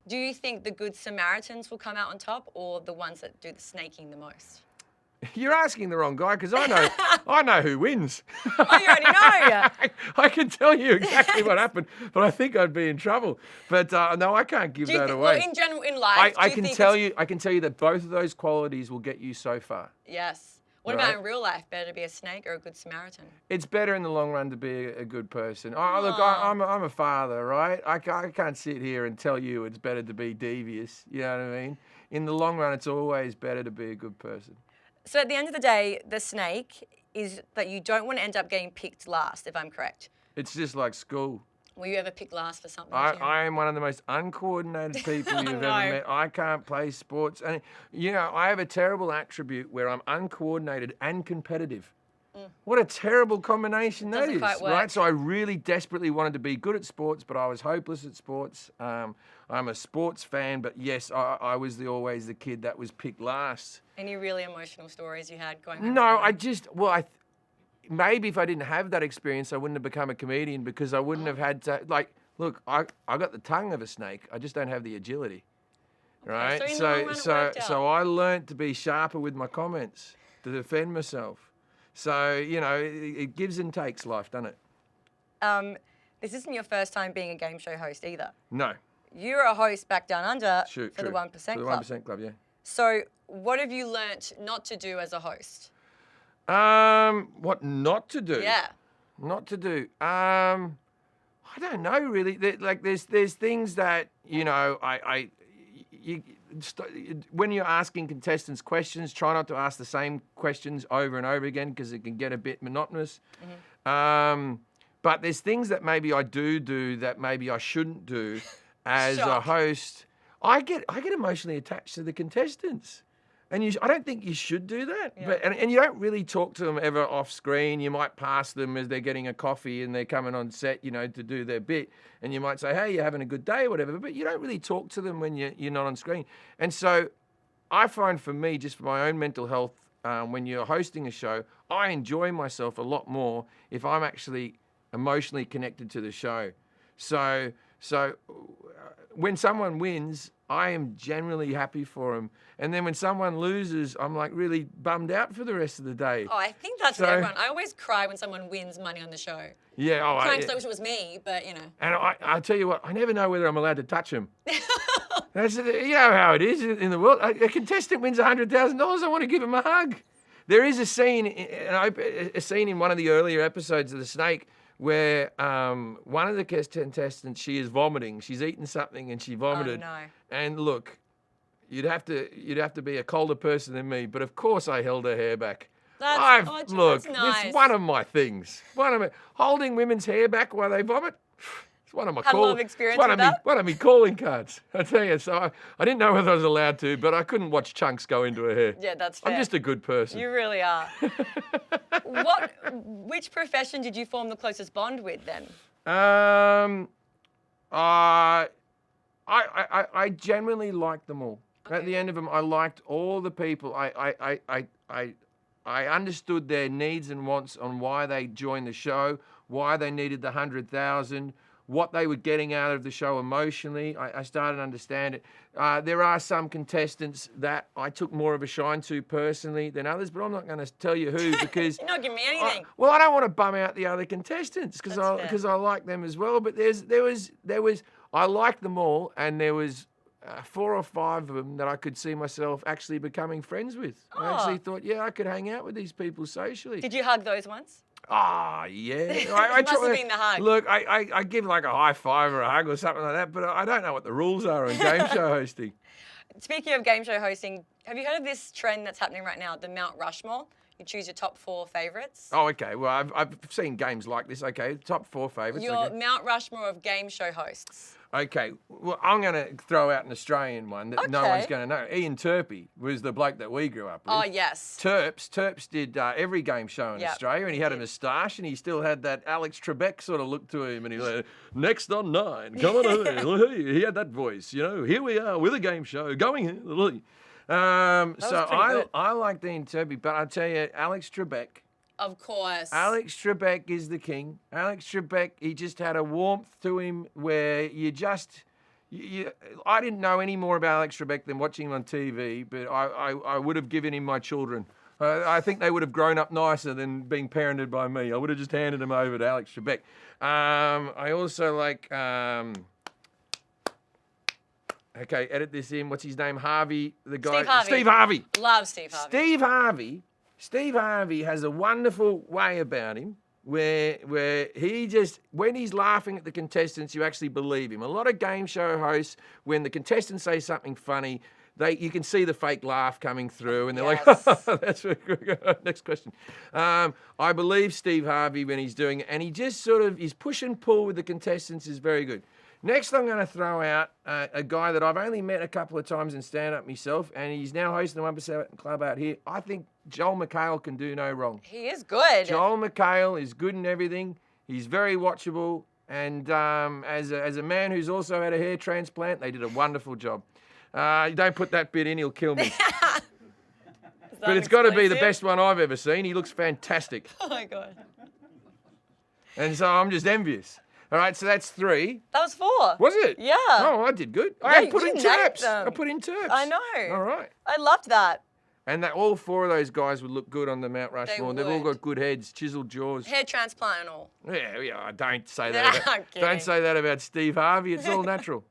Do you think the good Samaritans will come out on top, or the ones that do the snaking the most? You're asking the wrong guy because I know who wins. Oh, you already know. I can tell you exactly what happened, but I think I'd be in trouble. But no, I can't give that away. Well, in general, in life, I can tell you that both of those qualities will get you so far. Yes. What about in real life? Better to be a snake or a good Samaritan? It's better in the long run to be a good person. Oh, look, I'm a father, right? I can't sit here and tell you it's better to be devious. You know what I mean? In the long run, it's always better to be a good person. So at the end of the day, the snake is that you don't want to end up getting picked last, if I'm correct. It's just like school. Were you ever picked last for something? I am one of the most uncoordinated people you've ever met. I can't play sports. And, I have a terrible attribute where I'm uncoordinated and competitive. What a terrible combination that is, right? So I really desperately wanted to be good at sports, but I was hopeless at sports. I'm a sports fan, but yes, I was always the kid that was picked last. Any really emotional stories you had going on? No, maybe if I didn't have that experience, I wouldn't have become a comedian because I wouldn't have had to, look, I got the tongue of a snake. I just don't have the agility, right? So I learned to be sharper with my comments, to defend myself. So, it gives and takes life, doesn't it? This isn't your first time being a game show host either. No. You're a host back down under for the 1% Club. For the 1% Club, yeah. So what have you learnt not to do as a host? What not to do? Yeah. Not to do. I don't know really. There's things that when you're asking contestants questions, try not to ask the same questions over and over again because it can get a bit monotonous. Mm-hmm. But there's things that maybe I do that maybe I shouldn't do as a host. I get emotionally attached to the contestants. And I don't think you should do that. Yeah. But and you don't really talk to them ever off screen. You might pass them as they're getting a coffee and they're coming on set, to do their bit. And you might say, hey, you're having a good day or whatever. But you don't really talk to them when you're not on screen. And so I find for me, just for my own mental health, when you're hosting a show, I enjoy myself a lot more if I'm actually emotionally connected to the show. So when someone wins, I am generally happy for them. And then when someone loses, I'm like really bummed out for the rest of the day. Oh, I think that's everyone. I always cry when someone wins money on the show. Yeah. I wish it was me, but And I tell you what, I never know whether I'm allowed to touch them. That's how it is in the world. A contestant wins $100,000. I want to give him a hug. There is a scene in one of the earlier episodes of The Snake where one of the contestants, she is vomiting. She's eaten something and she vomited. Oh, no. And look, you'd have to be a colder person than me, but of course I held her hair back. That's nice. It's one of my things. Holding women's hair back while they vomit. It's one of my a lot of experience with that? One of my calling cards. I tell you, so I didn't know whether I was allowed to, but I couldn't watch chunks go into her hair. Yeah, that's fair. I'm just a good person. You really are. Which profession did you form the closest bond with then? I genuinely liked them all. Okay. At the end of them, I liked all the people. I understood their needs and wants on why they joined the show, why they needed the 100,000, what they were getting out of the show emotionally. I started to understand it. There are some contestants that I took more of a shine to personally than others, but I'm not going to tell you who because you're not giving me anything. I don't want to bum out the other contestants because I like them as well. But there was I liked them all, and there was 4 or 5 of them that I could see myself actually becoming friends with. Oh. I actually thought, I could hang out with these people socially. Did you hug those ones? Yeah. It must have been the hug. Look, I give like a high five or a hug or something like that, but I don't know what the rules are in game show hosting. Speaking of game show hosting, have you heard of this trend that's happening right now, the Mount Rushmore? You choose your top 4 favourites. Oh, okay. Well, I've seen games like this. Okay, top 4 favourites. Your Mount Rushmore of game show hosts. Okay. Well, I'm going to throw out an Australian one that no one's going to know. Ian Turpie was the bloke that we grew up with. Oh, yes. Terps did every game show in Australia, and he had a moustache, and he still had that Alex Trebek sort of look to him, and he was like, next on 9, come on over. He had that voice, here we are with a game show going here. I like Ian Turpie, but I'll tell you, Alex Trebek. Of course. Alex Trebek is the king. Alex Trebek, he just had a warmth to him where you just I didn't know any more about Alex Trebek than watching him on TV, but I would have given him my children. I think they would have grown up nicer than being parented by me. I would have just handed them over to Alex Trebek. I also like... okay, edit this in. What's his name? Harvey, the guy. Steve Harvey. Steve Harvey. Love Steve Harvey. Steve Harvey has a wonderful way about him where he just, when he's laughing at the contestants, you actually believe him. A lot of game show hosts, when the contestants say something funny, you can see the fake laugh coming through, and they're Yes. like, that's next question. I believe Steve Harvey when he's doing it, and he just sort of, his push and pull with the contestants is very good. Next, I'm going to throw out a guy that I've only met a couple of times in stand-up myself, and he's now hosting the 1% Club out here. I think Joel McHale can do no wrong. He is good. Joel McHale is good in everything. He's very watchable, and as a man who's also had a hair transplant, they did a wonderful job. Don't put that bit in, he'll kill me. But it's got to be the best one I've ever seen. He looks fantastic. Oh my God. And so I'm just envious. All right, so that's 3. That was 4. Was it? Yeah. Oh, I did good. Yeah, I put you in nailed terps. them. I put in terps. I know. All right. I loved that. And that all 4 of those guys would look good on the Mount Rushmore. They've all would. got good heads, chiseled jaws. Hair transplant and all. Yeah, don't say I'm that. kidding. Don't say that about Steve Harvey. It's all natural.